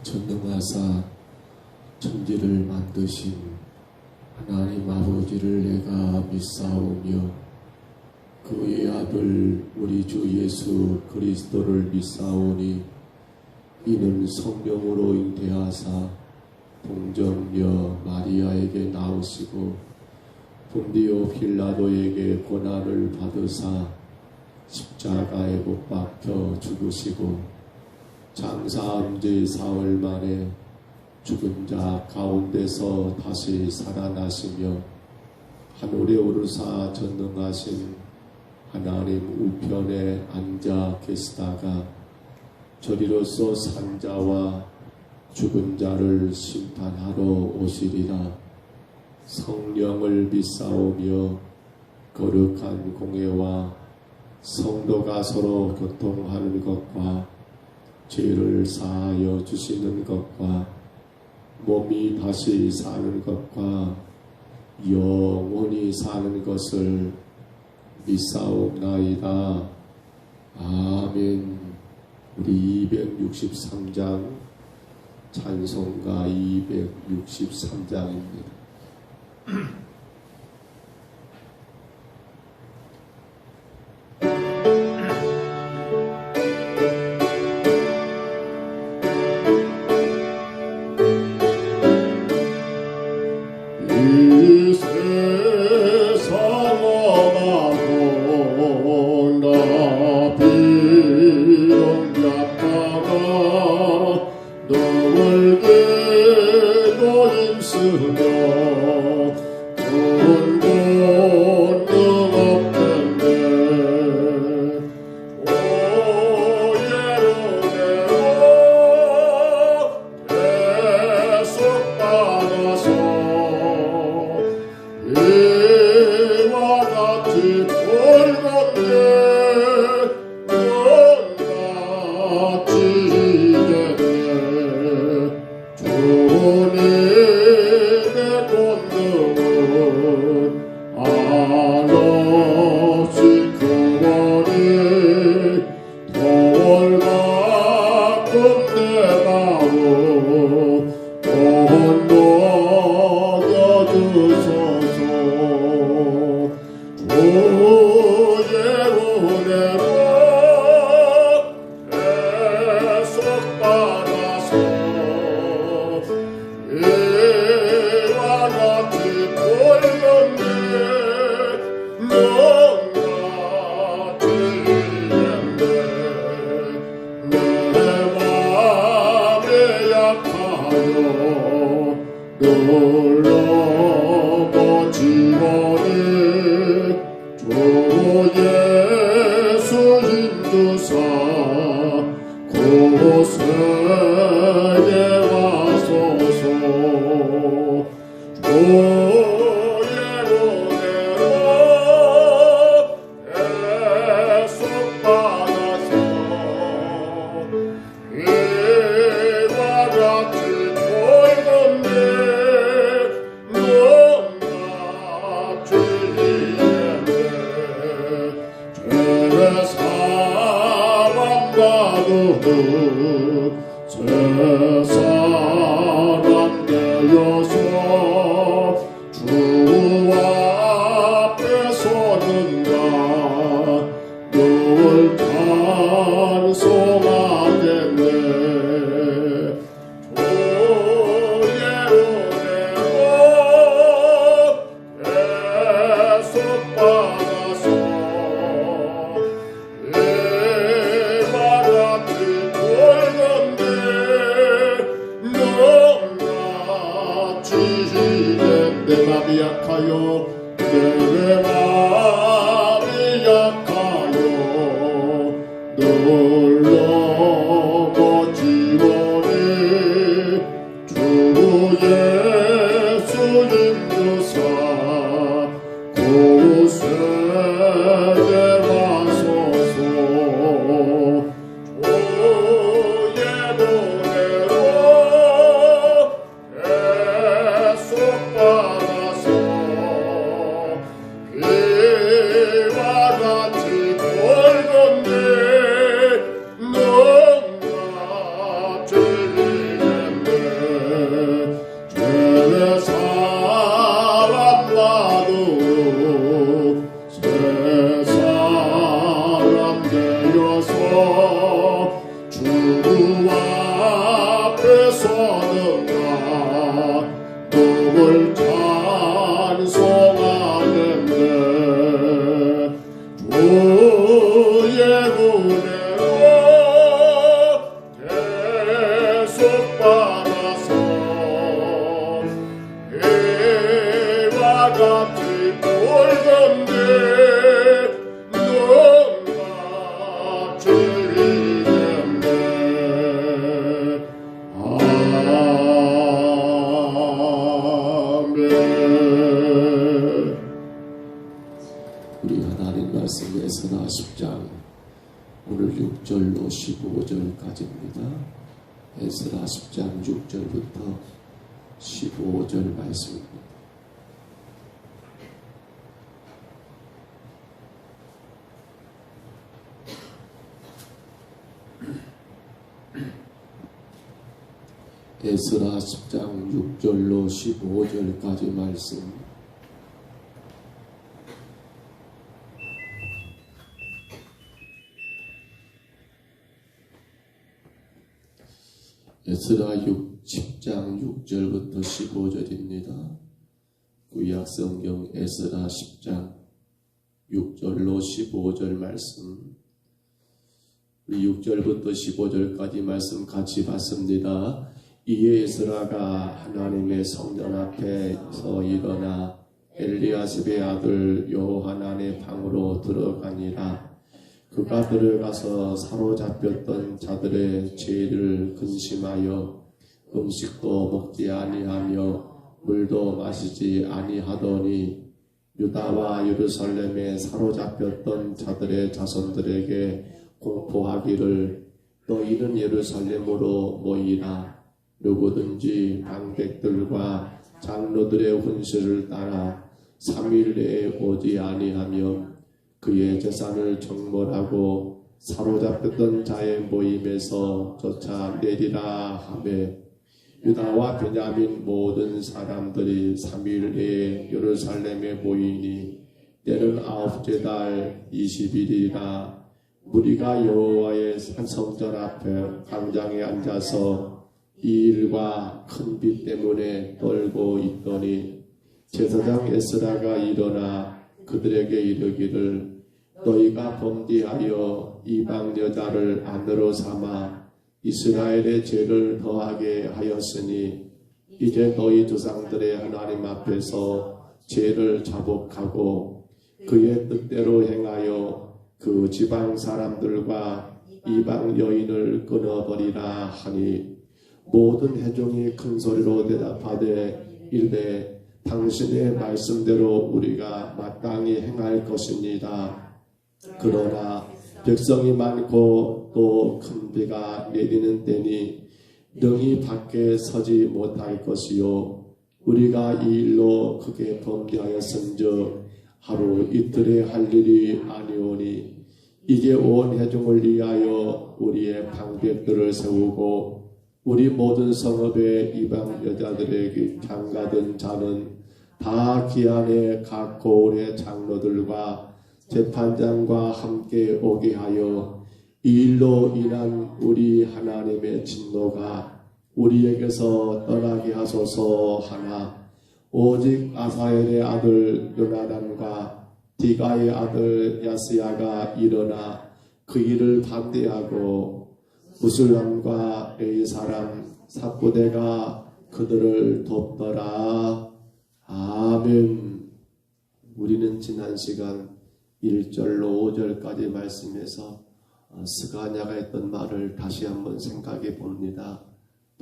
전능하사 천지를 만드신 하나님 아버지를 내가 믿사오며 그의 아들 우리 주 예수 그리스도를 믿사오니 이는 성령으로 잉태하사 동정녀 마리아에게 나오시고 본디오 빌라도에게 고난을 받으사 십자가에 못 박혀 죽으시고 장사한 지 사흘 만에 죽은 자 가운데서 다시 살아나시며 하늘에 오르사 전능하신 하나님 우편에 앉아 계시다가 저리로서 산자와 죽은 자를 심판하러 오시리라. 성령을 믿사오며 거룩한 공회와 성도가 서로 교통하는 것과 죄를 사하여 주시는 것과 몸이 다시 사는 것과 영원히 사는 것을 믿사옵나이다. 아멘. 우리 263장 찬송가 263장입니다. 우리 하나님 말씀 에스라 10장 오늘 6절로 15절까지입니다. 에스라 10장 6절부터 15절 말씀입니다. 에스라 10장 6절로 15절까지 말씀. 에스라 10장 6절부터 15절입니다. 구약성경 에스라 10장 6절로 15절 말씀. 우리 6절부터 15절까지 말씀 같이 봤습니다. 이에 에스라가 하나님의 성전 앞에서 일어나 엘리야십의 아들 요하난의 방으로 들어가니라. 그가 들어가서 사로잡혔던 자들의 죄를 근심하여 음식도 먹지 아니하며 물도 마시지 아니하더니 유다와 예루살렘에 사로잡혔던 자들의 자손들에게 공포하기를 너희는 예루살렘으로 모이라. 누구든지 방백들과 장로들의 훈시를 따라 3일 내에 오지 아니하면 그의 재산을 정벌하고 사로잡혔던 자의 모임에서 쫓아내리라 하매 유다와 베냐민 모든 사람들이 3일 내에 예루살렘에 모이니 때는 9째 달 20일이라. 무리가 여호와의 성전 앞에 광장에 앉아서 이 일과 큰 비 때문에 떨고 있더니 제사장 에스라가 일어나 그들에게 이르기를 너희가 범죄하여 이방 여자를 아내로 삼아 이스라엘의 죄를 더하게 하였으니 이제 너희 조상들의 하나님 앞에서 죄를 자복하고 그의 뜻대로 행하여 그 지방 사람들과 이방 여인을 끊어버리라 하니 모든 회중이 큰 소리로 대답하되 이르되 당신의 말씀대로 우리가 마땅히 행할 것입니다. 그러나 백성이 많고 또 큰 비가 내리는 때니 능히 밖에 서지 못할 것이요 우리가 이 일로 크게 범죄하였은즉 하루 이틀에 할 일이 아니오니 이제 온 회중을 위하여 우리의 방백들을 세우고 우리 모든 성읍의 이방 여자들에게 장가든 자는 다 기한의 각 고을의 장로들과 재판장과 함께 오게 하여 이 일로 인한 우리 하나님의 진노가 우리에게서 떠나게 하소서 하나 오직 아사엘의 아들 요나단과 디가의 아들 야스야가 일어나 그 일을 반대하고 무슬람과 에이 사람 삽부대가 그들을 돕더라. 아멘. 우리는 지난 시간 1절로 5절까지 말씀에서 스가냐가 했던 말을 다시 한번 생각해 봅니다.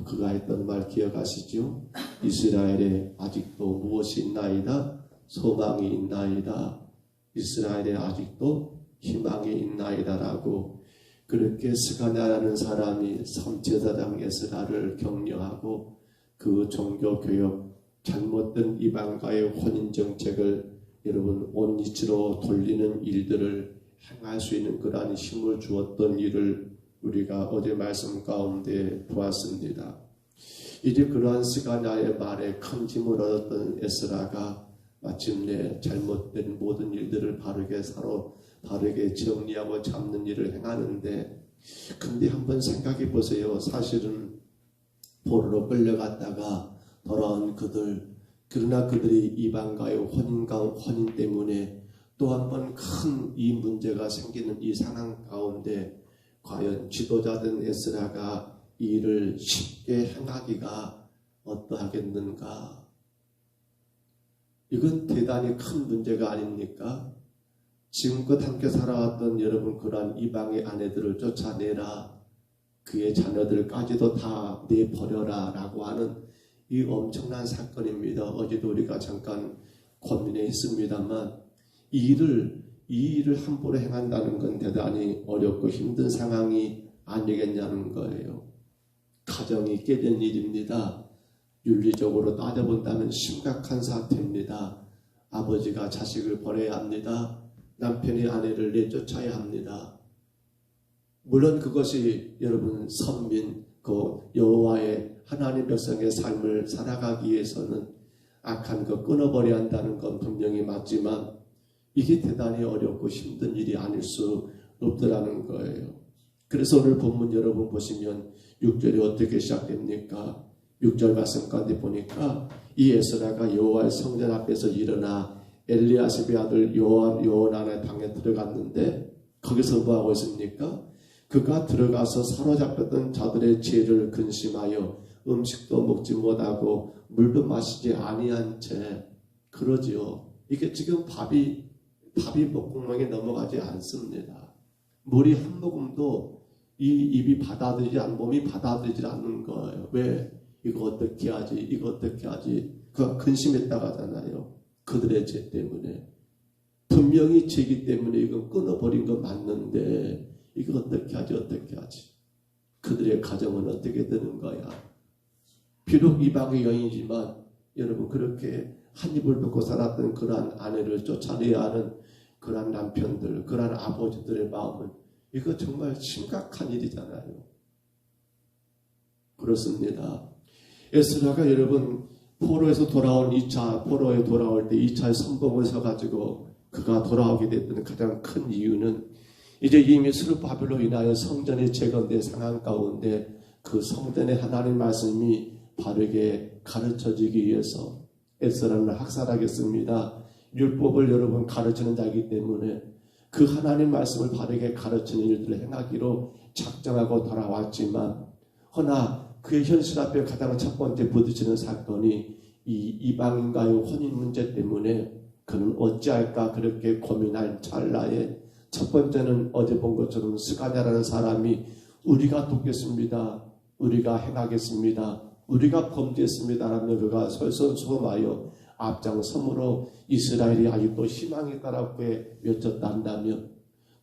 그가 했던 말 기억하시죠? 이스라엘에 아직도 무엇이 있나이다? 소망이 있나이다. 이스라엘에 아직도 희망이 있나이다라고 그렇게 스가냐라는 사람이 제사장 에스라를 격려하고 그 종교교역 잘못된 이방과의 혼인정책을 여러분 온이치로 돌리는 일들을 행할 수 있는 그러한 힘을 주었던 일을 우리가 어제 말씀 가운데 보았습니다. 이제 그러한 스가냐의 말에 큰 힘을 얻었던 에스라가 마침내 잘못된 모든 일들을 바르게 정리하고 잡는 일을 행하는데 근데 한번 생각해 보세요. 사실은 포로로 끌려갔다가 돌아온 그러나 그들이 이방과의 혼인 때문에 또 한 번 큰 이 문제가 생기는 이 상황 가운데 과연 지도자된 에스라가 이 일을 쉽게 행하기가 어떠하겠는가? 이건 대단히 큰 문제가 아닙니까? 지금껏 함께 살아왔던 여러분 그러한 이방의 아내들을 쫓아내라. 그의 자녀들까지도 다 내버려라 라고 하는 이 엄청난 사건입니다. 어제도 우리가 잠깐 고민해 있습니다만 이 일을 이 일을 함부로 행한다는 건 대단히 어렵고 힘든 상황이 아니겠냐는 거예요. 가정이 깨진 일입니다. 윤리적으로 따져본다면 심각한 사태입니다. 아버지가 자식을 버려야 합니다. 남편이 아내를 내쫓아야 합니다. 물론 그것이 여러분 선민, 그 여호와의 하나님 백성의 삶을 살아가기 위해서는 악한 거 끊어버려야 한다는 건 분명히 맞지만 이게 대단히 어렵고 힘든 일이 아닐 수 없더라는 거예요. 그래서 오늘 본문 여러분 보시면 6절이 어떻게 시작됩니까? 6절 말씀 가운데 보니까 이 에스라가 여호와의 성전 앞에서 일어나 엘리야십의 아들 요한안의 방에 들어갔는데 거기서 뭐하고 있습니까? 그가 들어가서 사로잡혔던 자들의 죄를 근심하여 음식도 먹지 못하고 물도 마시지 아니한 채 그러지요. 이게 지금 밥이 목구멍에 넘어가지 않습니다. 물이 한 모금도 이 입이 받아들이지 않는 몸이 받아들이지 않는 거예요. 왜? 이거 어떻게 하지? 이거 어떻게 하지? 그가 근심했다고 하잖아요. 그들의 죄 때문에. 분명히 죄이기 때문에 이건 끊어버린 거 맞는데 이거 어떻게 하지? 어떻게 하지? 그들의 가정은 어떻게 되는 거야? 비록 이방의 여인이지만 여러분 그렇게 한 입을 먹고 살았던 그러한 아내를 쫓아내야 하는 그러한 남편들, 그러한 아버지들의 마음은 이거 정말 심각한 일이잖아요. 그렇습니다. 에스라가 여러분 포로에서 돌아온 2차 포로에 돌아올 때 2차의 선봉을 서가지고 그가 돌아오게 됐던 가장 큰 이유는 이제 이미 스룹바벨로 인하여 성전이 재건된 상황 가운데 그 성전의 하나님 말씀이 바르게 가르쳐지기 위해서 에스라는 학살하겠습니다. 율법을 여러분 가르치는 자이기 때문에 그 하나님 말씀을 바르게 가르치는 일들을 행하기로 작정하고 돌아왔지만 허나 그의 현실 앞에 가장 첫 번째 부딪히는 사건이 이 이방인과의 혼인 문제 때문에 그는 어찌할까 그렇게 고민할 찰나에 첫 번째는 어제 본 것처럼 스가랴라는 사람이 우리가 돕겠습니다. 우리가 행하겠습니다. 우리가 범죄했습니다. 라며 그가 설선수범하여 앞장섬으로 이스라엘이 아직도 희망이 있다라고 외쳤다 한다면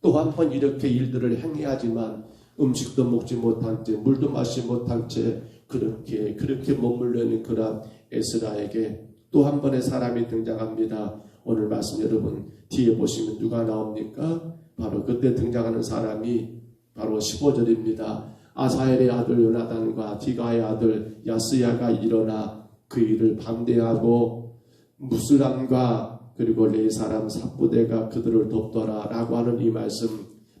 또 한 번 이렇게 일들을 행해야지만 음식도 먹지 못한 채 물도 마시지 못한 채 그렇게 머물러 있는 그런 에스라에게 또 한 번의 사람이 등장합니다. 오늘 말씀 여러분 뒤에 보시면 누가 나옵니까? 바로 그때 등장하는 사람이 바로 15절입니다. 아사엘의 아들 요나단과 디가의 아들 야스야가 일어나 그 일을 반대하고 무스람과 그리고 레이 사람 삽부대가 그들을 돕더라 라고 하는 이 말씀,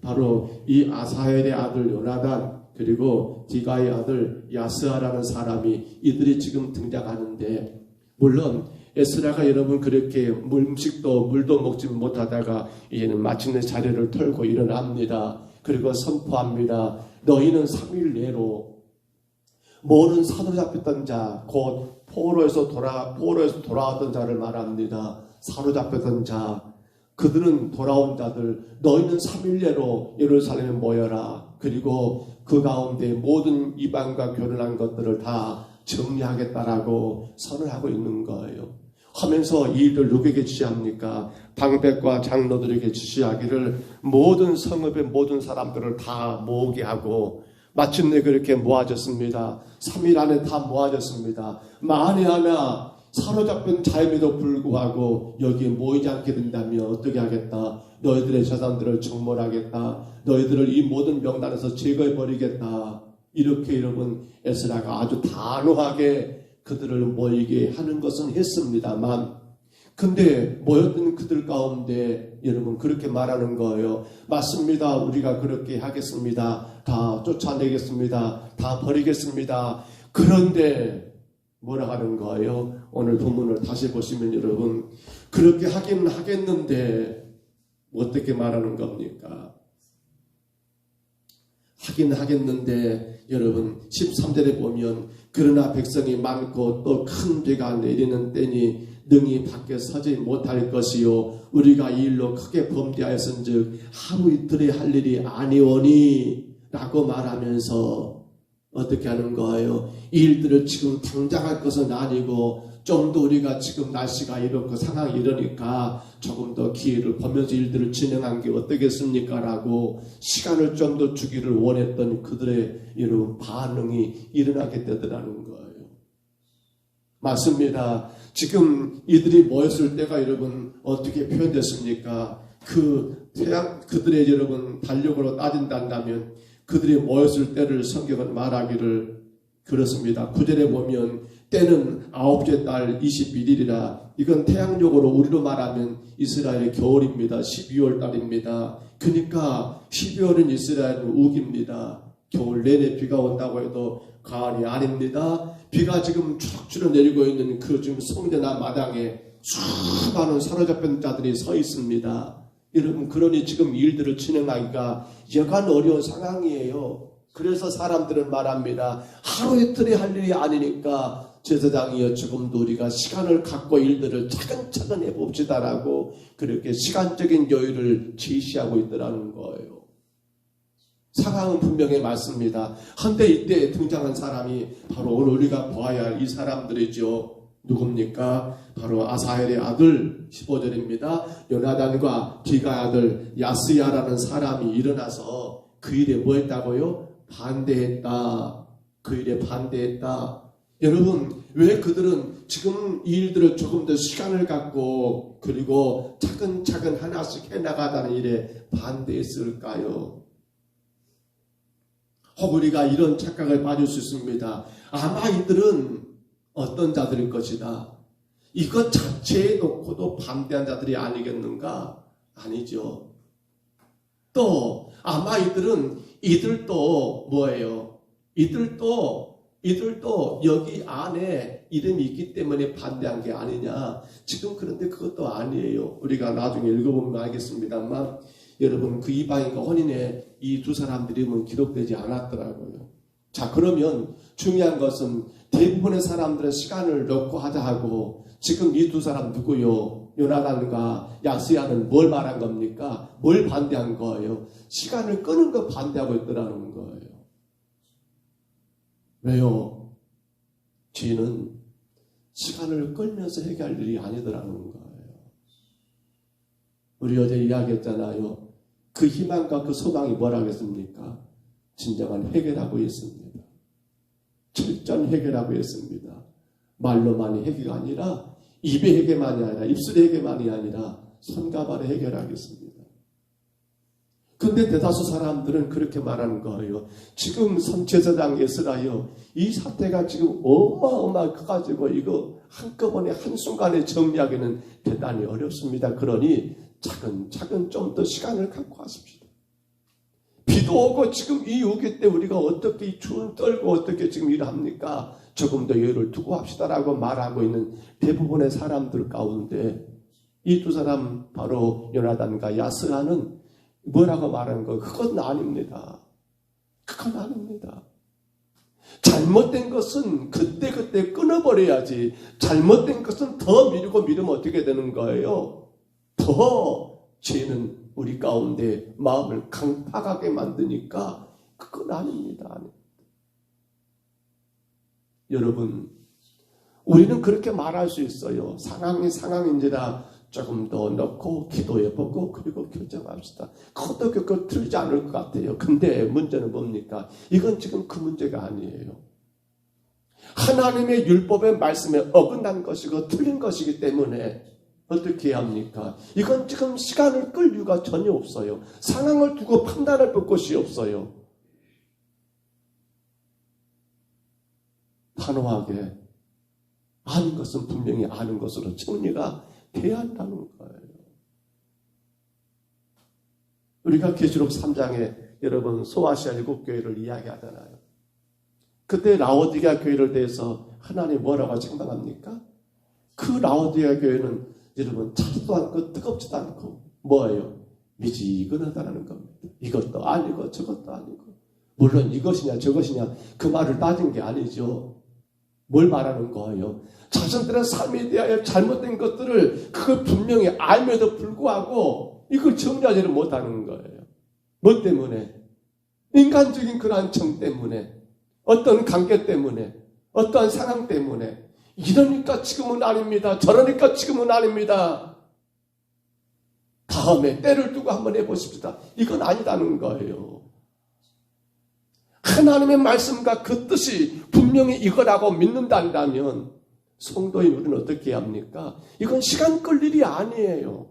바로 이 아사엘의 아들 요나단 그리고 디가의 아들 야스야라는 사람이 이들이 지금 등장하는데, 물론 에스라가 여러분 그렇게 음식도 물도 먹지 못하다가 이제는 마침내 자리를 털고 일어납니다. 그리고 선포합니다. 너희는 3일 내로 모든 사로잡혔던 자, 곧 포로에서 돌아왔던 자를 말합니다. 사로잡혔던 자, 그들은 돌아온 자들, 너희는 3일 내로 예루살렘에 모여라. 그리고 그 가운데 모든 이방과 결혼한 것들을 다 정리하겠다라고 선을 하고 있는 거예요. 하면서 이 일을 누구에게 지시합니까? 방백과 장로들에게 지시하기를 모든 성읍의 모든 사람들을 다 모으게 하고 마침내 그렇게 모아졌습니다. 3일 안에 다 모아졌습니다. 만에 하나 사로잡힌 자임에도 불구하고 여기에 모이지 않게 된다면 어떻게 하겠다? 너희들의 재산들을 정몰하겠다. 너희들을 이 모든 명단에서 제거해버리겠다. 이렇게 여러분 에스라가 아주 단호하게 그들을 모이게 하는 것은 했습니다만, 근데 모였던 그들 가운데 여러분 그렇게 말하는 거예요. 맞습니다. 우리가 그렇게 하겠습니다. 다 쫓아내겠습니다. 다 버리겠습니다. 그런데 뭐라 하는 거예요? 오늘 본문을 다시 보시면 여러분 그렇게 하긴 하겠는데 어떻게 말하는 겁니까? 하긴 하겠는데 여러분 13절에 보면 그러나 백성이 많고 또 큰 비가 내리는 때니 능히 밖에 서지 못할 것이요 우리가 이 일로 크게 범죄하였은즉 하루 이틀에 할 일이 아니오니 라고 말하면서 어떻게 하는 거예요? 이 일들을 지금 당장 할 것은 아니고 좀 더 우리가 지금 날씨가 이렇고 상황이 이러니까 조금 더 기회를 보면서 일들을 진행한 게 어떻겠습니까? 라고 시간을 좀 더 주기를 원했던 그들의 이런 반응이 일어나게 되더라는 거예요. 맞습니다. 지금 이들이 모였을 때가 여러분 어떻게 표현됐습니까? 그들의 여러분 달력으로 따진다면 그들이 모였을 때를 성경은 말하기를 그렇습니다. 9절에 보면 때는 9째 달 21일이라 이건 태양력으로 우리로 말하면 이스라엘의 겨울입니다. 12월 달입니다. 그러니까 12월은 이스라엘은 우기입니다. 겨울 내내 비가 온다고 해도 가을이 아닙니다. 비가 지금 추락추락 내리고 있는 그 지금 성전나 마당에 수많은 사로잡힌 자들이 서 있습니다. 여러분 그러니 지금 일들을 진행하기가 여간 어려운 상황이에요. 그래서 사람들은 말합니다. 하루 이틀에 할 일이 아니니까 제사장이여 조금도 우리가 시간을 갖고 일들을 차근차근 해봅시다라고 그렇게 시간적인 여유를 제시하고 있더라는 거예요. 상황은 분명히 맞습니다. 한데 이때 등장한 사람이 바로 오늘 우리가 보아야 할 이 사람들이죠. 누굽니까? 바로 아사헬의 아들 15절입니다. 요나단과 기가의 아들 야스야라는 사람이 일어나서 그 일에 뭐 했다고요? 반대했다. 그 일에 반대했다. 여러분 왜 그들은 지금 이 일들을 조금 더 시간을 갖고 그리고 차근차근 하나씩 해나가다는 일에 반대했을까요? 혹 우리가 이런 착각을 빠질 수 있습니다. 아마 이들은 어떤 자들일 것이다. 이것 자체에 놓고도 반대한 자들이 아니겠는가? 아니죠. 또 아마 이들도 뭐예요? 이들도 여기 안에 이름이 있기 때문에 반대한 게 아니냐. 지금 그런데 그것도 아니에요. 우리가 나중에 읽어보면 알겠습니다만 여러분 그 이방인과 혼인에 이 두 사람들 이름은 기록되지 않았더라고요. 자 그러면 중요한 것은 대부분의 사람들은 시간을 넣고 하자 하고 지금 이 두 사람 누구요? 요나단과 야스야는 뭘 말한 겁니까? 뭘 반대한 거예요? 시간을 끄는 거 반대하고 있더라는 거예요. 왜요? 죄는 시간을 끌면서 해결할 일이 아니더라는 거예요. 우리 어제 이야기했잖아요. 그 희망과 그 소망이 뭐라고 했습니까? 진정한 해결하고 있습니다. 철저한 해결하고 있습니다. 말로만이 해결이 아니라 입의 해결만이 아니라 입술의 해결만이 아니라 손과 발의 해결하겠습니다. 근데 대다수 사람들은 그렇게 말하는 거예요. 지금 선제사장 에스라요. 이 사태가 지금 어마어마하게 커가지고 이거 한꺼번에 한순간에 정리하기는 대단히 어렵습니다. 그러니 차근차근 좀 더 시간을 갖고 하십시다. 비도 오고 지금 이 우기 때 우리가 어떻게 이 추운 떨고 어떻게 지금 일을 합니까? 조금 더 여유를 두고 합시다라고 말하고 있는 대부분의 사람들 가운데 이 두 사람 바로 요나단과 야스야는 뭐라고 말하는 거예요? 그건 아닙니다. 그건 아닙니다. 잘못된 것은 그때 끊어버려야지. 잘못된 것은 더 미루면 어떻게 되는 거예요? 더 죄는 우리 가운데 마음을 강팍하게 만드니까 그건 아닙니다. 여러분, 우리는 그렇게 말할 수 있어요. 상황이 상황인지라 조금 더 넣고 기도해보고 그리고 결정합시다. 그것도 그거 틀리지 않을 것 같아요. 근데 문제는 뭡니까? 이건 지금 그 문제가 아니에요. 하나님의 율법의 말씀에 어긋난 것이고 틀린 것이기 때문에 어떻게 해야 합니까? 이건 지금 시간을 끌 이유가 전혀 없어요. 상황을 두고 판단할 것이 없어요. 단호하게 아는 것은 분명히 아는 것으로 정리가 돼야 한다는 거예요. 우리가 계시록 3장에 여러분 소아시아 7교회를 이야기하잖아요. 그때 라오디게아 교회를 대해서 하나님 뭐라고 책망합니까? 그 라오디게아 교회는 여러분 차지도 않고 뜨겁지도 않고 뭐예요? 미지근하다는 겁니다. 이것도 아니고 저것도 아니고 물론 이것이냐 저것이냐 그 말을 따진 게 아니죠. 뭘 말하는 거예요? 자신들의 삶에 대하여 잘못된 것들을 그걸 분명히 알면서 불구하고 이걸 정리하지를 못하는 거예요. 뭐 때문에? 인간적인 그러한 정 때문에, 어떤 관계 때문에, 어떠한 상황 때문에 이러니까 지금은 아닙니다. 저러니까 지금은 아닙니다. 다음에 때를 두고 한번 해보십시다. 이건 아니라는 거예요. 하나님의 말씀과 그 뜻이 분명히 이거라고 믿는다면 성도인 우리는 어떻게 해야 합니까? 이건 시간 끌 일이 아니에요.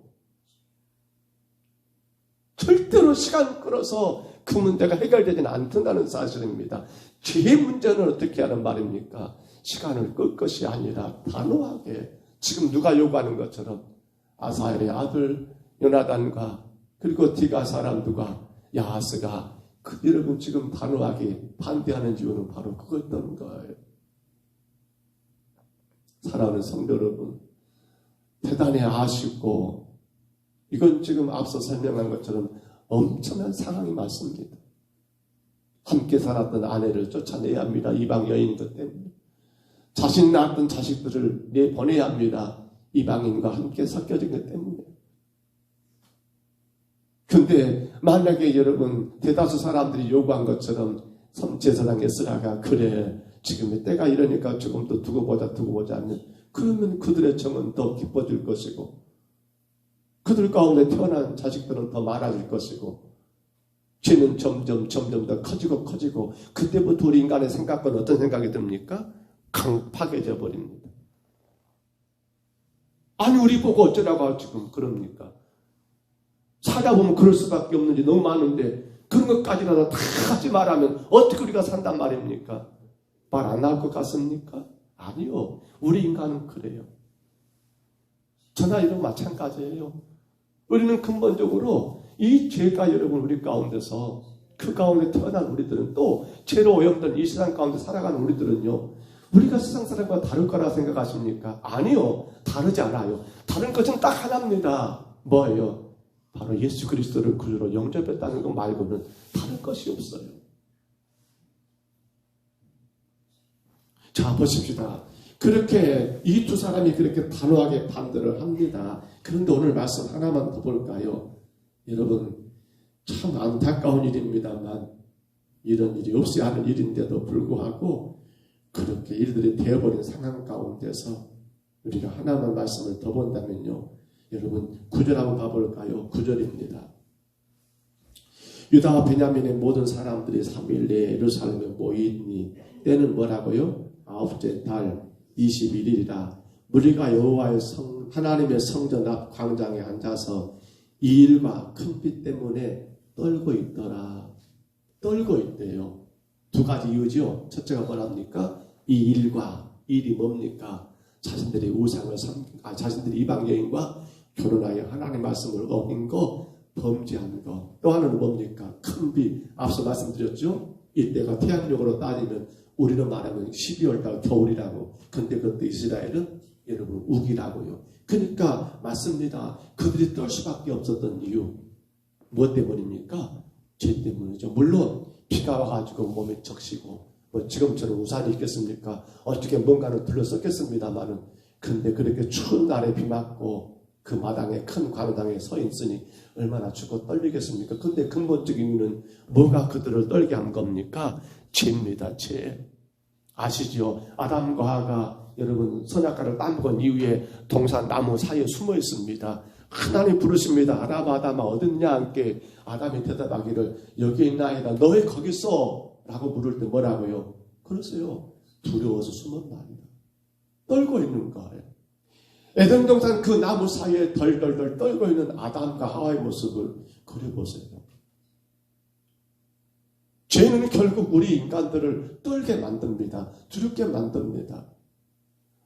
절대로 시간 끌어서 그 문제가 해결되지는 않는다는 사실입니다. 죄의 문제는 어떻게 하는 말입니까? 시간을 끌 것이 아니라 단호하게 지금 누가 요구하는 것처럼 아사엘의 아들 요나단과 그리고 디가 사람 누가 야하스가 여러분 지금 단호하게 반대하는 이유는 바로 그거였던 거예요. 사랑하는 성도 여러분, 대단히 아쉽고 이건 지금 앞서 설명한 것처럼 엄청난 상황이 맞습니다. 함께 살았던 아내를 쫓아내야 합니다. 이방 여인인 것 때문에. 자신 낳았던 자식들을 내보내야 합니다. 이방인과 함께 섞여진 것 때문에. 근데 만약에 여러분 대다수 사람들이 요구한 것처럼 제사장 에스라가 그래 지금의 때가 이러니까 조금 더 두고 보자 하면 그러면 그들의 정은 더 깊어질 것이고 그들 가운데 태어난 자식들은 더 많아질 것이고 죄는 점점 더 커지고 그때부터 우리 인간의 생각은 어떤 생각이 듭니까? 강팍해져 버립니다. 아니 우리 보고 어쩌라고 지금 그럽니까? 살아보면 그럴 수밖에 없는지 너무 많은데 그런 것까지라도 다 하지 말하면 어떻게 우리가 산단 말입니까? 말 안 나올 것 같습니까? 아니요. 우리 인간은 그래요. 저나 이런 마찬가지예요. 우리는 근본적으로 이 죄가 여러분 우리 가운데서 그 가운데 태어난 우리들은 또 죄로 오염된 이 세상 가운데 살아가는 우리들은요. 우리가 세상 사람과 다를 거라 생각하십니까? 아니요. 다르지 않아요. 다른 것은 딱 하나입니다. 뭐예요? 바로 예수 그리스도를 구주로 영접했다는 것 말고는 다른 것이 없어요. 자, 보십시다. 그렇게 이 두 사람이 그렇게 단호하게 반대를 합니다. 그런데 오늘 말씀 하나만 더 볼까요? 여러분, 참 안타까운 일입니다만 이런 일이 없이 하는 일인데도 불구하고 그렇게 일들이 되어버린 상황 가운데서 우리가 하나만 말씀을 더 본다면요. 여러분 9절 한번 봐볼까요? 9절입니다. 유다와 베냐민의 모든 사람들이 3일 내에 예루살렘에 모이니 때는 뭐라고요? 9째 달 21일이라 무리가 여호와의 하나님의 성전 앞 광장에 앉아서 이 일과 큰 빛 때문에 떨고 있더라. 떨고 있대요. 두 가지 이유죠. 첫째가 뭐랍니까? 이 일이 뭡니까? 자신들이 자신들이 이방 여인과 결혼하여 하나님의 말씀을 어긴 거, 범죄한 거. 또 하나는 뭡니까? 큰 빛. 앞서 말씀드렸죠? 이때가 태양력으로 따지면 우리는 말하면 12월달 겨울이라고. 근데 그때 이스라엘은 여러분 우기라고요. 그러니까 맞습니다. 그들이 떨 수밖에 없었던 이유. 무엇 때문입니까? 죄 때문이죠. 물론 비가 와가지고 몸에 적시고 뭐 지금처럼 우산이 있겠습니까? 어떻게 뭔가를 둘러쌌겠습니다만은 근데 그렇게 추운 날에 비 맞고 그 마당에 큰 광장에 서 있으니 얼마나 춥고 떨리겠습니까? 근데 근본적인 이유는 뭐가 그들을 떨게 한 겁니까? 죄입니다. 죄. 아시죠? 아담과 하와가 여러분 선악과를 따먹은 이후에 동산 나무 사이에 숨어 있습니다. 하나님 부르십니다. 아담아 어딨냐 함께 아담이 대답하기를 여기 있나이다. 너 왜 거기 있어? 라고 물을 때 뭐라고요? 그러세요. 두려워서 숨었나이다. 떨고 있는 거예요. 에덴 동산 그 나무 사이에 덜덜덜 떨고 있는 아담과 하와의 모습을 그려보세요. 죄는 결국 우리 인간들을 떨게 만듭니다. 두렵게 만듭니다.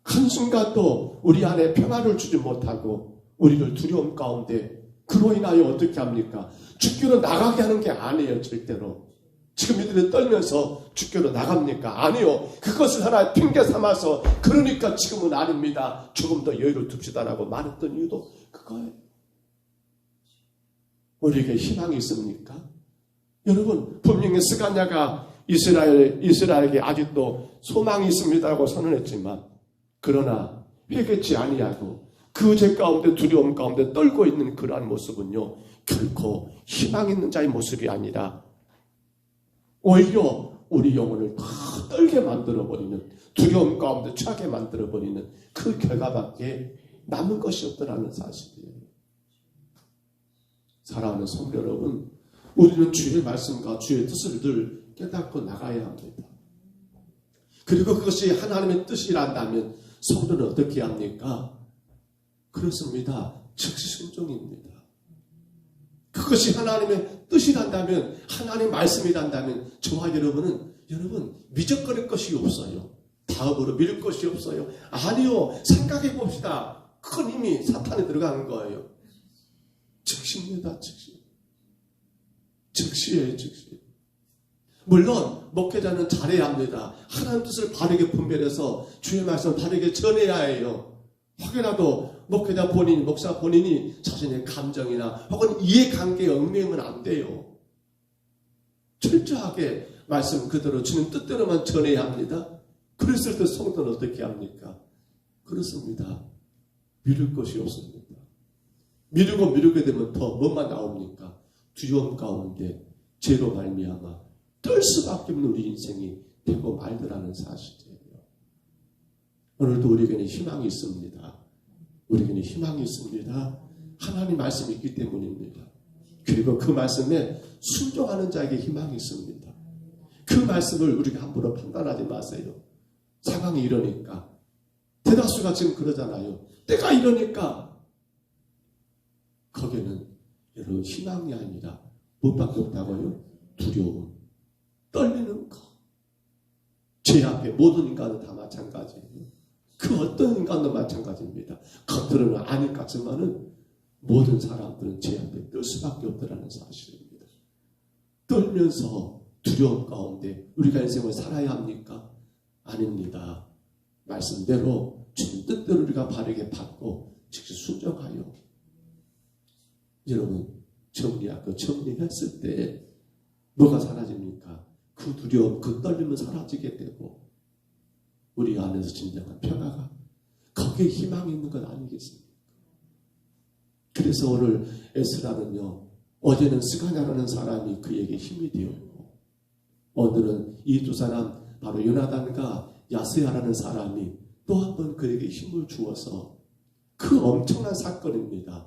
한순간도 우리 안에 평화를 주지 못하고 우리를 두려움 가운데 그로 인하여 어떻게 합니까? 죽기로 나가게 하는 게 아니에요. 절대로. 지금 이들이 떨면서 죽기로 나갑니까? 아니요. 그것을 하나의 핑계 삼아서 그러니까 지금은 아닙니다. 조금 더 여유를 둡시다라고 말했던 이유도 그거예요. 우리에게 희망이 있습니까? 여러분 분명히 스가랴가 이스라엘에게 아직도 소망이 있습니다라고 선언했지만 그러나 회개치 아니하고 그 죄 가운데 두려움 가운데 떨고 있는 그러한 모습은요 결코 희망 있는 자의 모습이 아니라 오히려 우리 영혼을 다 떨게 만들어버리는, 두려움 가운데 처하게 만들어버리는 그 결과밖에 남은 것이 없더라는 사실이에요. 사랑하는 성도 여러분, 우리는 주의 말씀과 주의 뜻을 늘 깨닫고 나가야 합니다. 그리고 그것이 하나님의 뜻이란다면 성도는 어떻게 합니까? 그렇습니다. 즉시 순종입니다. 그것이 하나님의 뜻이란다면, 하나님의 말씀이란다면 저와 여러분 미적거릴 것이 없어요. 다음으로 미룰 것이 없어요. 아니요, 생각해 봅시다. 큰 힘이 사탄에 들어가는 거예요. 즉시입니다. 즉시예요. 즉시. 물론 목회자는 잘해야 합니다. 하나님 뜻을 바르게 분별해서 주의 말씀을 바르게 전해야 해요. 혹여라도 목회자 본인, 목사 본인이 자신의 감정이나 혹은 이해관계에 얽매이면 안 돼요. 철저하게 말씀 그대로 주님 뜻대로만 전해야 합니다. 그랬을 때 성도는 어떻게 합니까? 그렇습니다. 미룰 것이 없습니다. 미루게 되면 더 뭐만 나옵니까? 두려움 가운데 죄로 말미암아 떨 수밖에 없는 우리 인생이 되고 말더라는 사실이에요. 오늘도 우리에게는 희망이 있습니다. 우리에게는 희망이 있습니다. 하나님 말씀이 있기 때문입니다. 그리고 그 말씀에 순종하는 자에게 희망이 있습니다. 그 말씀을 우리가 함부로 판단하지 마세요. 상황이 이러니까, 대다수가 지금 그러잖아요. 때가 이러니까. 거기는 여러분 희망이 아니라 무엇밖에 없다고요? 두려움, 떨리는 것. 제 앞에 모든 인간은 다 마찬가지예요. 그 어떤 인간도 마찬가지입니다. 겉으로는 아닐 것 같지만은 모든 사람들은 제 앞에 떨 수밖에 없다는 사실입니다. 떨면서 두려움 가운데 우리가 인생을 살아야 합니까? 아닙니다. 말씀대로 주님 뜻대로 우리가 바르게 받고 즉시 순종하여 여러분 정리했을 때 뭐가 사라집니까? 그 두려움, 그 떨림은 사라지게 되고 우리 안에서 진정한 평화가, 거기에 희망이 있는 것 아니겠습니까? 그래서 오늘 에스라는요, 어제는 스가냐라는 사람이 그에게 힘이 되었고 오늘은 이 두 사람, 바로 요나단과 야스야라는 사람이 또 한 번 그에게 힘을 주어서 그 엄청난 사건입니다.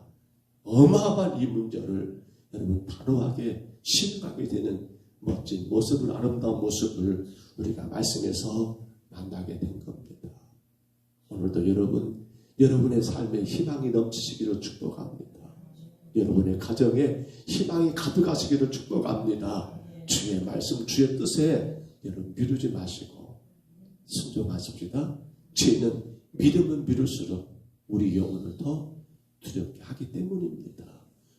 어마어마한 이 문제를 여러분 단호하게 실행하게 되는 멋진 모습을, 아름다운 모습을 우리가 말씀에서 만나게 된 겁니다. 오늘도 여러분의 삶에 희망이 넘치시기를 축복합니다. 여러분의 가정에 희망이 가득하시기를 축복합니다. 주의 말씀, 주의 뜻에 여러분 미루지 마시고 순종하십시다. 죄는 믿으면 미룰수록 우리 영혼을 더 두렵게 하기 때문입니다.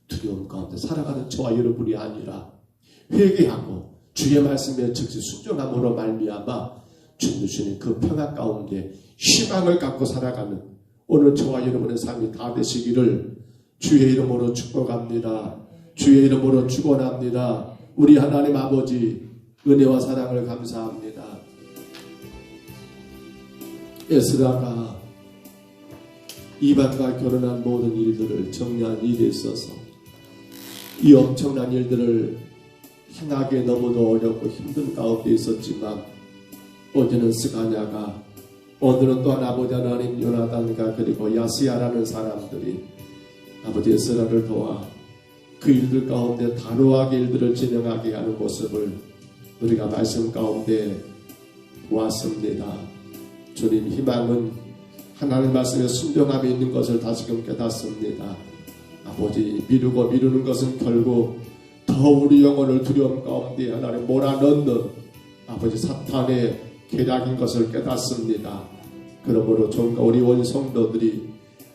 두려움 가운데 살아가는 저와 여러분이 아니라 회개하고 주의 말씀에 즉시 순종함으로 말미암아 주님 주시는 그 평화 가운데 희망을 갖고 살아가는 오늘 저와 여러분의 삶이 다 되시기를 주의 이름으로 축복합니다. 주의 이름으로 축원합니다. 우리 하나님 아버지 은혜와 사랑을 감사합니다. 에스라가 이방과 결혼한 모든 일들을 정리한 일에 있어서 이 엄청난 일들을 행하기에 너무도 어렵고 힘든 가운데 있었지만 어제는 스가냐가, 오늘은 또한 아버지 하나님 요나단과 그리고 야스야라는 사람들이 아버지 에스라를 도와 그 일들 가운데 단호하게 일들을 진행하게 하는 모습을 우리가 말씀 가운데 보았습니다. 주님, 희망은 하나님 말씀에 순종함이 있는 것을 다시금 깨닫습니다. 아버지, 미루고 미루는 것은 결국 더 우리 영혼을 두려움 가운데 하나님 몰아넣는 아버지 사탄의 계략인 것을 깨닫습니다. 그러므로 종과 우리 원성도들이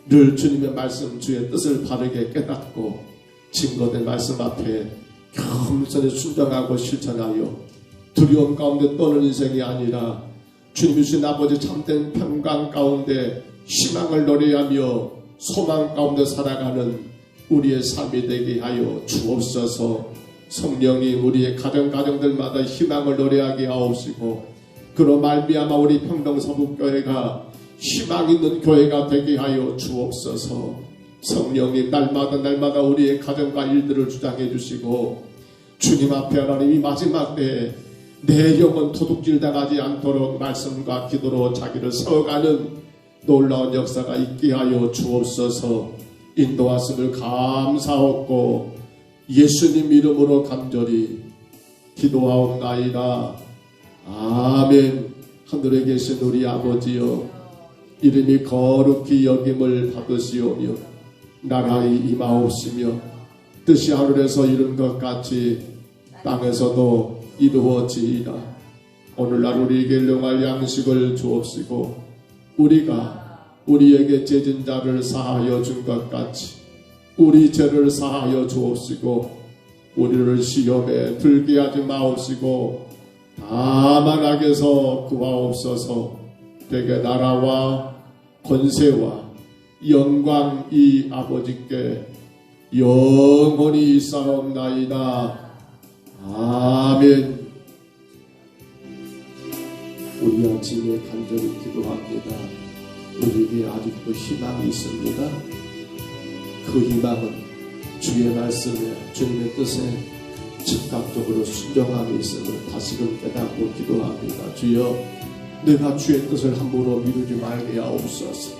늘 주님의 말씀, 주의 뜻을 바르게 깨닫고 증거된 말씀 앞에 겸손히 순종하고 실천하여 두려움 가운데 떠는 인생이 아니라 주님이 주신 아버지 참된 평강 가운데 희망을 노래하며 소망 가운데 살아가는 우리의 삶이 되게 하여 주옵소서. 성령님, 우리의 가정들마다 희망을 노래하게 하옵시고 그로 말미암아 우리 평동서북교회가 희망 있는 교회가 되게 하여 주옵소서. 성령님, 날마다 우리의 가정과 일들을 주장해 주시고 주님 앞에 하나님 이 마지막 때에 내 영혼 도둑질 당하지 않도록 말씀과 기도로 자기를 세워가는 놀라운 역사가 있게 하여 주옵소서. 인도하심을 감사하고 예수님 이름으로 간절히 기도하옵나이다. 아멘. 하늘에 계신 우리 아버지여, 이름이 거룩히 여김을 받으시오며 나라의 임하옵시며 뜻이 하늘에서 이룬 것 같이 땅에서도 이루어지이다. 오늘날 우리에게 일용할 양식을 주옵시고 우리가 우리에게 죄진 자를 사하여 준 것 같이 우리 죄를 사하여 주옵시고 우리를 시험에 들게 하지 마옵시고 다만 악에서 구하옵소서. 되게 나라와 권세와 영광이 아버지께 영원히 있사옵나이다. 아멘. 우리 아침에 간절히 기도합니다. 우리에게 아직도 희망이 있습니다. 그 희망은 주의 말씀에 주님의 뜻에 즉각적으로 순종함이 있음을 다시금 깨닫고 기도합니다. 주여, 내가 주의 뜻을 함부로 미루지 말게 하옵소서.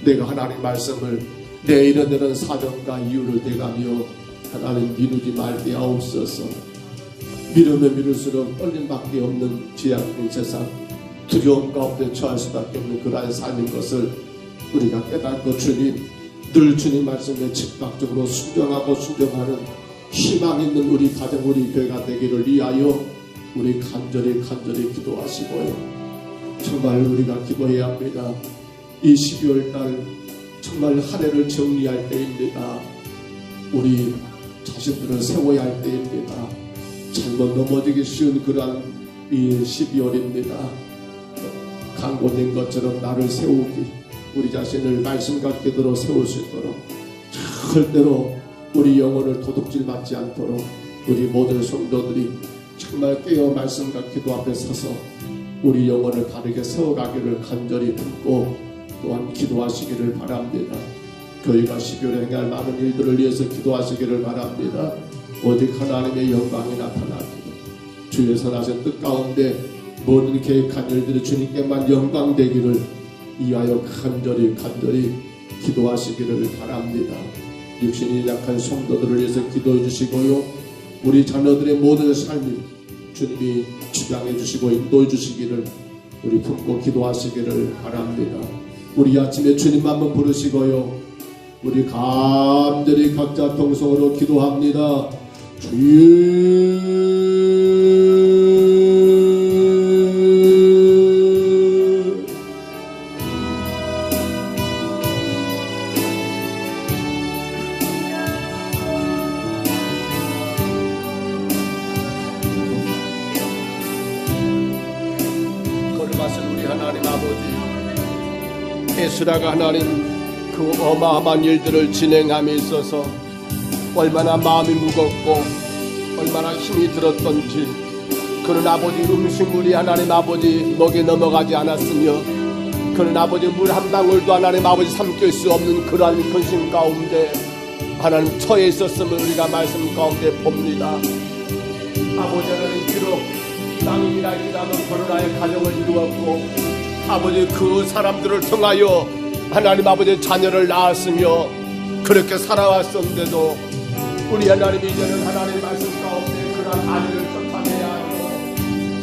내가 하나님 말씀을 내 이런저런 사정과 이유를 대가며 하나님 미루지 말게 하옵소서. 미루면 미룰수록 떨림밖에 없는 죄악된 세상, 두려움 가운데 처할 수밖에 없는 그러한 삶인 것을 우리가 깨닫고 늘 주님 말씀에 즉각적으로 순종하고 순종하는 희망 있는 우리 가정, 우리 교회가 되기를 위하여 우리 간절히 기도하시고요. 정말 우리가 기도해야 합니다. 이 12월달 정말 한 해를 정리할 때입니다. 우리 자신들을 세워야 할 때입니다. 잘못 넘어지기 쉬운 그러한 이 12월입니다. 강고된 것처럼 나를 세우기, 우리 자신을 말씀과 기도로 세울 수 있도록 절대로 우리 영혼을 도둑질 받지 않도록 우리 모든 성도들이 정말 깨어 말씀과 기도 앞에 서서 우리 영혼을 바르게 세워가기를 간절히 품고 또한 기도하시기를 바랍니다. 교회가 12월에 행할 많은 일들을 위해서 기도하시기를 바랍니다. 오직 하나님의 영광이 나타나기를, 주의 선하신 뜻 가운데 모든 계획한 일들이 주님께만 영광 되기를 이하여 간절히 기도하시기를 바랍니다. 육신이 약한 성도들을 위해서 기도해 주시고요, 우리 자녀들의 모든 삶이 주님이 주장해 주시고 인도해 주시기를 우리 품고 기도하시기를 바랍니다. 우리 아침에 주님 한번 부르시고요, 우리 간절히 각자 통성으로 기도합니다. 주여, 에스라가 하나님 그 어마어마한 일들을 진행함에 있어서 얼마나 마음이 무겁고 얼마나 힘이 들었던지, 그는 아버지 음식물이 하나님 아버지 목에 넘어가지 않았으며 그는 아버지 물 한 방울도 하나님 아버지 삼킬 수 없는 그러한 근심 가운데 하나님 처해 있었음을 우리가 말씀 가운데 봅니다. 아버지 하나님 비록 땅이라기라면 결혼하여 가정을 이루었고 아버지 그 사람들을 통하여 하나님 아버지 자녀를 낳았으며 그렇게 살아왔었는데도 우리 하나님 이제는 하나님 말씀 가운데 그러한 아이를 쫓아내야 하고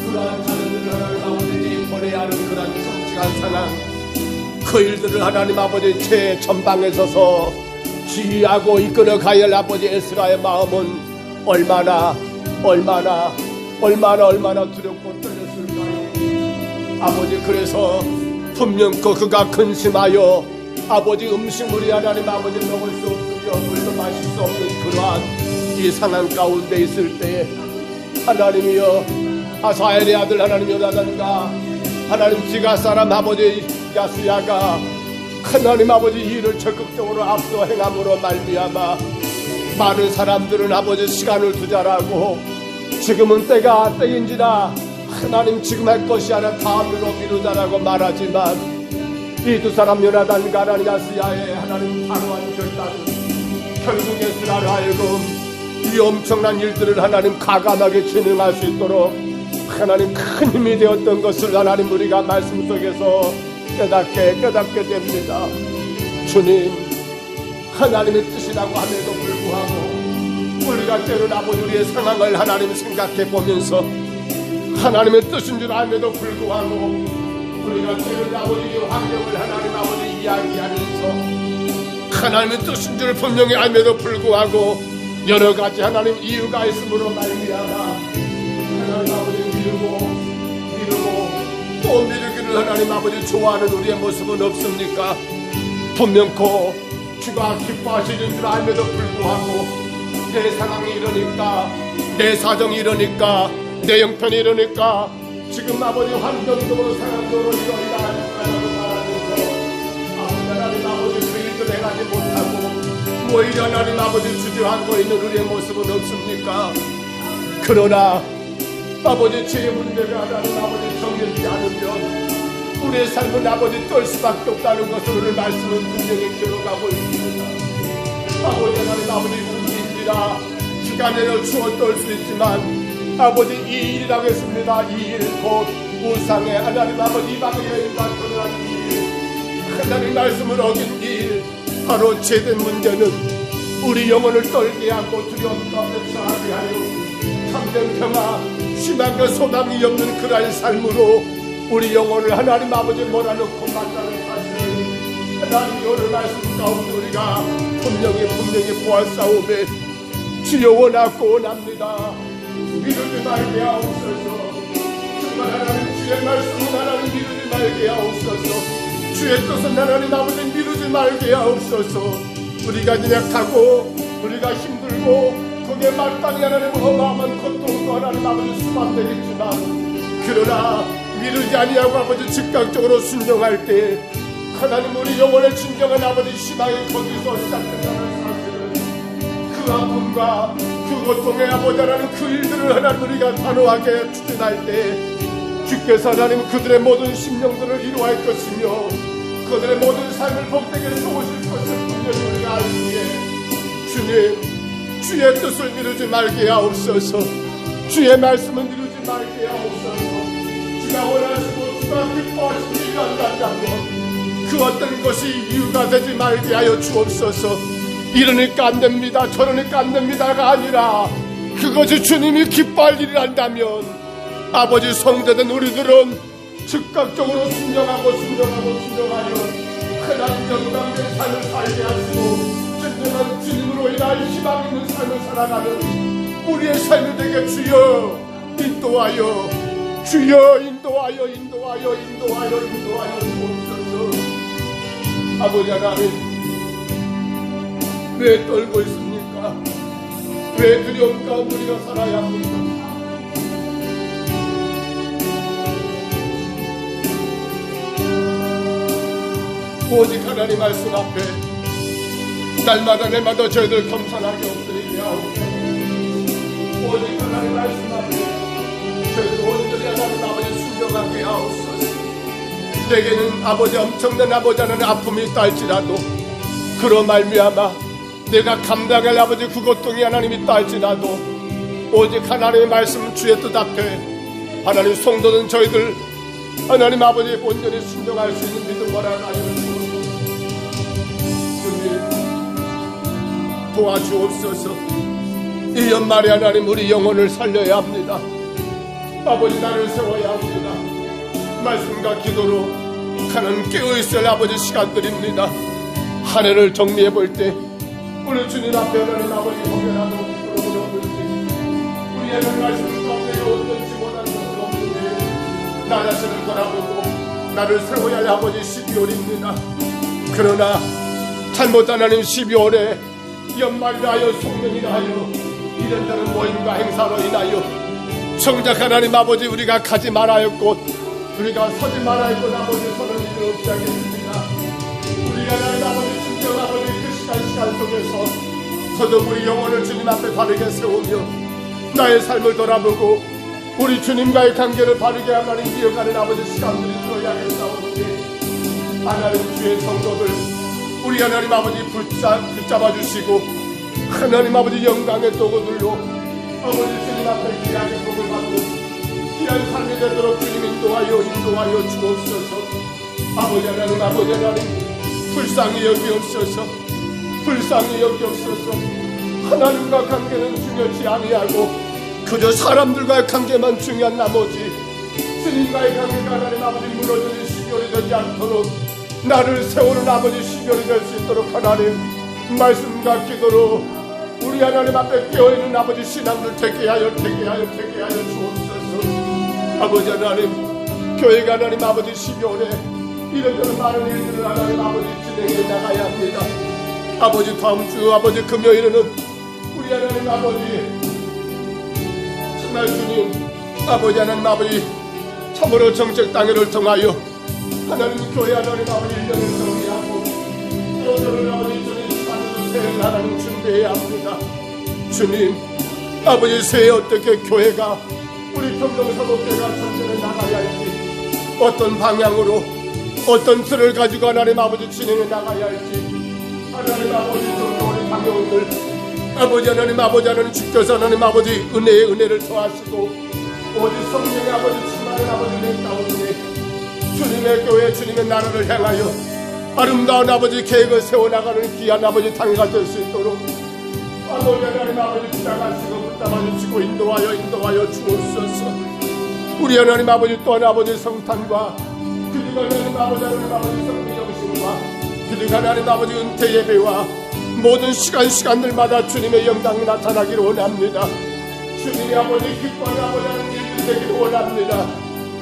그러한 자녀들을 하나님 아버지 보내야 하는 그러한 끔찍한 상황, 그 일들을 하나님 아버지 제 전방에 서서 지휘하고 이끌어가야 할 아버지 에스라의 마음은 얼마나 두렵고 떨렸을까요? 아버지, 그래서 분명코 그가 근심하여 아버지 음식물이 하나님 아버지 먹을 수 없으며 물도 마실 수 없는 그러한 이 상황 가운데 있을 때 하나님이여, 아사엘의 아들 하나님 요나단과 하나님 지가 사람 아버지 야수야가 하나님 아버지 일을 적극적으로 앞서 행함으로 말미암아 많은 사람들은 아버지 시간을 투자하고 지금은 때인지라 하나님 지금 할 것이 아니라 다음으로 미루자라고 말하지만 이 두 사람 요나단과 하나님 야수야의 하나님 단호한 결단은 결국 에스라를 하여금 이 엄청난 일들을 하나님 가감하게 진행할 수 있도록 하나님 큰 힘이 되었던 것을 하나님 우리가 말씀 속에서 깨닫게 됩니다. 주님, 하나님의 뜻이라고 함에도 불구하고 우리가 때로는 아버지 우리의 상황을 하나님 생각해 보면서 하나님의 뜻인 줄 알면도 불구하고 우리가 때로는 아버지의 환경을 하나님 아버지 이야기하면서 하나님의 뜻인 줄 분명히 알면도 불구하고 여러 가지 하나님 이유가 있으므로 말미암아 하나님 아버지 미루고 또 미루기를 하나님 아버지 좋아하는 우리의 모습은 없습니까? 분명코 주가 기뻐하시는 줄 알면도 불구하고 내 상황이 이러니까, 내 사정이 이러니까, 내 형편이 이러니까 지금 아버지 환경적으로 상황적으로 이러이러하니까라고 말하면서 아버지 하나님 아버지 그 일도 해가지 못하고 오히려 하나님 아버지 주저하고 있는 우리의 모습은 없습니까? 그러나 아버지 죄의 문제가 하나님 아버지 정해지지 않으면 우리의 삶은 아버지 떨 수밖에 없다는 것을 오늘 말씀은 분명히 기록하고 있습니다. 아버지 하나님 아버지 우리인지라 시간 내려 추워 떨 수 있지만 아버지 이 일이라고 했습니다. 이 일 곧 우상의 하나님 아버지 이방의 여인과 결혼한 일, 하나님 말씀을 어긴 일, 바로 죄된 문제는 우리 영혼을 떨게 하고 두려움과 멸망하게 하여 참된 평화, 희망과 소망이 없는 그러한 삶으로 우리 영혼을 하나님 아버지 몰아넣고 만나는 사실을 하나님 오늘 말씀 가운데 우리가 분명히 보았사오매 주여 원합니다. 미루지 말게 하옵소서. 정말 하나님 주의 말씀은 하나님 미루지 말게 하옵소서. 주의 뜻은 하나님 아버지 미루지 말게 하옵소서. 우리가 연약하고 우리가 힘들고 거기에 마땅히 하나님 어마어마한 고통도 하나님 아버지 수반되겠지만 그러나 미루지 아니하고 아버지 즉각적으로 순종할 때 하나님 우리 영혼의 진정한 아버지 희망이 거기서 시작된다는 사실을, 그 아픔과 그 고통에 아버지 하나님 그 일들을 하나님 우리가 단호하게 추진할 때 주께서 하나님 그들의 모든 심령들을 이루할 것이며 그들의 모든 삶을 복되게 세우실 것을 분명히 우리가 알기에 주님 주의 뜻을 미루지 말게 하옵소서. 주의 말씀을 미루지 말게 하옵소서. 주가 원하시고 주가 기뻐하시기 위한다면 그 어떤 것이 이유가 되지 말게 하여 주옵소서. 이러니까 안 됩니다 저러니까 안 됩니다가 아니라 그것이 주님이 기뻐할 일이란다면 아버지 성도된 우리들은 즉각적으로 순종하여 하나님 영광된 삶을 살게 하시고 진정한 주님으로 인한 희망 있는 삶을 살아가는 우리의 삶이 되게 주여 인도하여 주옵소서. 아버지 하나님 왜 떨고 있습니까? 왜 두려움 가운데 우리가 살아야 합니까? 오직 하나님 말씀 앞에 날마다 저희들 겸손하게 엎드리게 하옵소서. 오직 하나님 말씀 앞에 저희들 온전히 하나님 아버지 순종하게 하옵소서. 내게는 아버지 엄청난 아버지 하나님 아픔이 있다 할지라도 그로 말미암아 내가 감당할 아버지 그 고통이 하나님 있다 할지라도 오직 하나님의 말씀 주의 뜻 앞에 하나님 성도는 저희들 하나님 아버지 온전히 순종할 수 있는 믿음 허락하여 주님 도와주옵소서. 이 연말에 하나님 우리 영혼을 살려야 합니다. 아버지 나를 세워야 합니다. 말씀과 기도로 하나님 깨어있을 아버지 시간들입니다. 한 해를 정리해 볼 때 우리 주님 앞에 하나님 아버지 공연하는 부끄러움은 없는지 우리 하나님 말씀 가운데 어떤지 못한 것은 없는지 나 자신을 돌아보고 나를 세워야 할 아버지 12월입니다. 그러나 잘못 하나님 12월에 연말이라 하여 송년이라 하여 이런저런 모임과 행사로 인하여 정작 하나님 아버지 우리가 가지 말아였고 우리가 서지 말아였고 아버지 서는 일을 없이 하겠습니다. 우리가 하나님 아버지 진정 아버지 그 시간 속에서 거듭 우리 영혼을 주님 앞에 바르게 세우며 나의 삶을 돌아보고 우리 주님과의 관계를 바르게 하나님 이어가는 아버지 시간들이 되어야겠사오니 하나님 주의 성도들 우리 하나님 아버지 붙잡아 주시고 하나님 아버지 영광의 도구들로 아버지 주님 앞에 귀하게 복을 받는 귀한 삶이 되도록 주님 인도하여 주옵소서. 아버지 하나님 불쌍히 여기옵소서. 하나님과 관계는 중요치 아니하고 그저 사람들과의 관계만 중요한 나머지 주님과의 관계가 하나님 아버지 무너지는 시결이 되지 않도록 나를 세우는 아버지 시결이 될 수 있도록 하나님 말씀과 기도로 우리 하나님 앞에 깨어있는 아버지 신앙들 되게 하여 주옵소서. 아버지 하나님 교회가 하나님 아버지 12월에 이런저런 많은 일들을 하나님 아버지 진행해 나가야 합니다. 아버지 다음 주 아버지 금요일에는 우리 하나님 아버지 정말 주님 아버지 하나님 아버지 참으로 정책 당회를 통하여 하나님 교회 하나님 아버지 1년을 정리하고 또저는 아버지 주님 만으로 새해를 하나님 준비해야 합니다. 주님 아버지 새해 어떻게 교회가 우리 평동사목교회가 전진해 나가야 할지 어떤 방향으로 어떤 틀을 가지고 하나님 아버지 진행해 나가야 할지 하나님 아버지 우리 방향들 아버지 하나님 주께서 하나님 아버지 은혜를 더하시고 오직 성령의 아버지 충만한 아버지의 가운데 주님의 교회 주님의 나라를 향하여 아름다운 아버지 계획을 세워나가는 귀한 아버지 당회가 될 수 있도록 아버지 하나님 아버지 붙잡아주시고 인도하여 주옵소서. 우리 하나님 아버지 또한 아버지 성탄과 그리고 하나님 아버지 성령 영신과 그리고 하나님 아버지 은퇴 예배와 모든 시간들마다 주님의 영광이 나타나기를 원합니다. 주님의 아버지 기뻐하는 아버지 하는 일들 되기를 원합니다.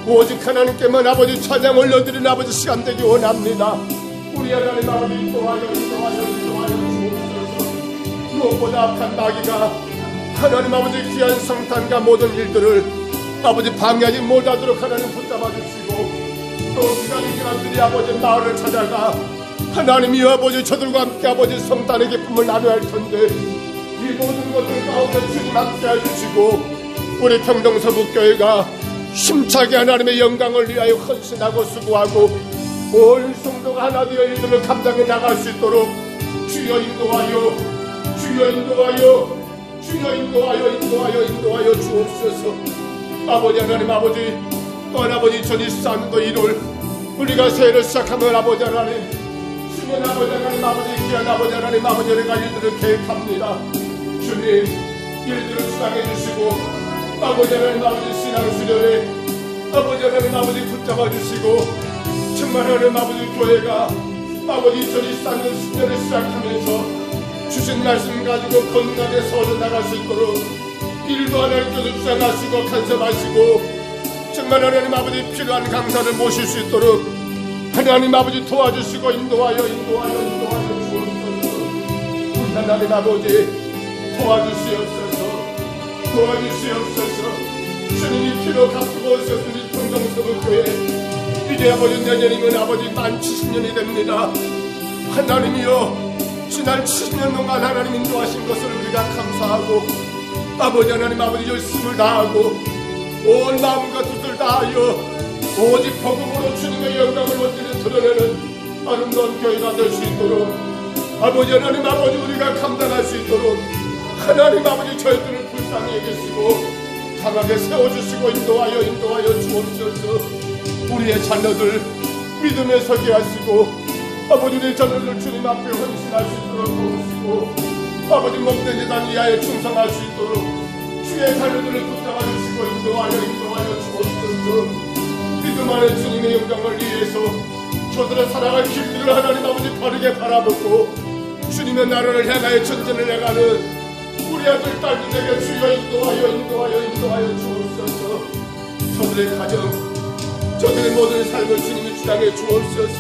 오직 하나님께만 아버지 찬양 올려드리는 아버지 시간 되기 원합니다. 우리 하나님 아버지 인도하여 주옵소서. 무엇보다 악한 마귀가 하나님 아버지 귀한 성탄과 모든 일들을 아버지 방해하지 못하도록 하나님 붙잡아 주시고 또 시간이 지나들이 아버지 마을을 찾아가 하나님이 아버지 저들과 함께 아버지 성탄의 기쁨을 나눠야 할 텐데 이 모든 것들 가운데 주님 함께 해주시고 우리 평동서북교회가 힘차게 하나님의 영광을 위하여 헌신하고 수고하고 온 성도가 하나 되어 일들을 감당해 나갈 수 있도록 주여 인도하여 주옵소서. 아버지 하나님 아버지 또한 아버지 2024년도 1월 우리가 새해를 시작하면 아버지 하나님 주님 아버지 하나님 아버지 귀한 아버지 하나님 아버지 내가 일들을 계획합니다. 주님 일들을 수당해 주시고 아버지 하나님 아버지 신앙수련에 아버지 하나님 아버지 붙잡아 주시고 정말 하나님 아버지 교회가 아버지 2024년 10년을 시작하면서 주신 말씀 가지고 건강하게 서울에 나갈 수 있도록 일부 하나님께서 주장하시고 간섭하시고 정말 하나님 아버지 필요한 강사를 모실 수 있도록 하나님 아버지 도와주시고 인도하여 주옵소서. 우리 하나님 아버지 도와주시옵소서. 주님이 피로 갚고 오셨으니 평동서북교회 이제 아버지 내년이면 아버지 만 70년이 됩니다. 하나님이여 지난 70년 동안 하나님 인도하신 것을 우리가 감사하고 아버지 하나님 아버지 열심을 다하고 온 마음과 뜻을 다하여 오직 복음으로 주님의 영광을 원전히 드러내는 아름다운 교회가 될 수 있도록 아버지 하나님 아버지 우리가 감당할 수 있도록 하나님 아버지 저희들을 불쌍히 여기시고 강하게 세워주시고 인도하여 주옵소서. 우리의 자녀들 믿음에 서게 하시고 아버지 우리 자녀들 주님 앞에 헌신할 수 있도록 도우시고 아버지 목된 재단 이하에 충성할 수 있도록 주의 자녀들을 붙잡아주시고 인도하여 주옵소서. 믿음 안에 주님의 영광을 위해서 저들의 살아갈 길들을 하나님 아버지 바르게 바라보고 주님의 나라를 향하여 전진을 해가는 우리 아들 딸들에게 주여 인도하여 주옵소서. 저들의 가정 저들의 모든 삶을 주님이 주장해 주옵소서.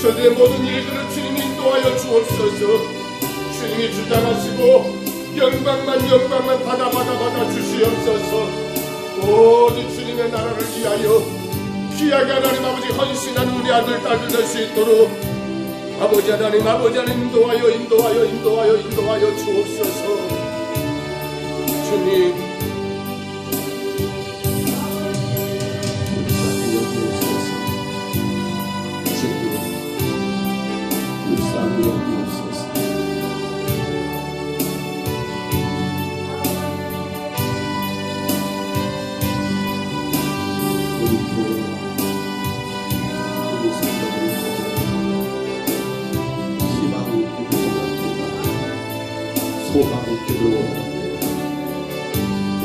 저들의 모든 일들을 주님이 인도하여 주옵소서. 주님이 주장하시고 영광만 받아 주시옵소서. 오직 주님의 나라를 위하여 귀하게 하나님 아버지 헌신한 우리 아들 딸들 될 수 있도록 아버지 하나님 인도하여 주옵소서. 주님 불쌍히 여기옵소서.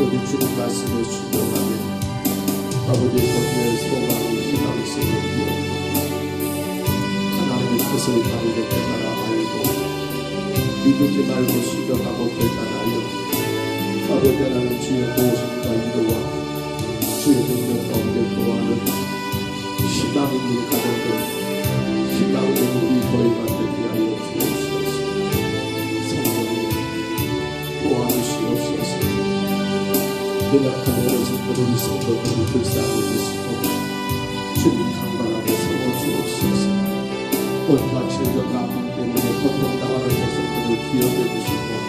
우리 주님 말씀에 순종하며 아버지 거기에 소망이 희망이 있음을 하나님의 뜻을 바르게 깨달아 알고 믿지 말고 순종하고 결단하여 아버지 하나님 주의 모심과 이루와 주의 능력 가운데 거하는 희망 있는 가정들 희망 있는 우리 교회가 되게 하여 주옵소서. 성령님 도와주시옵소서. 연약한 어르신들 우리 성도들을 불쌍히 여기시고 주님 강건하게 세워주옵소서. 온갖 질병과 아픔 때문에 고통당하는 백성들을 기억해 주시고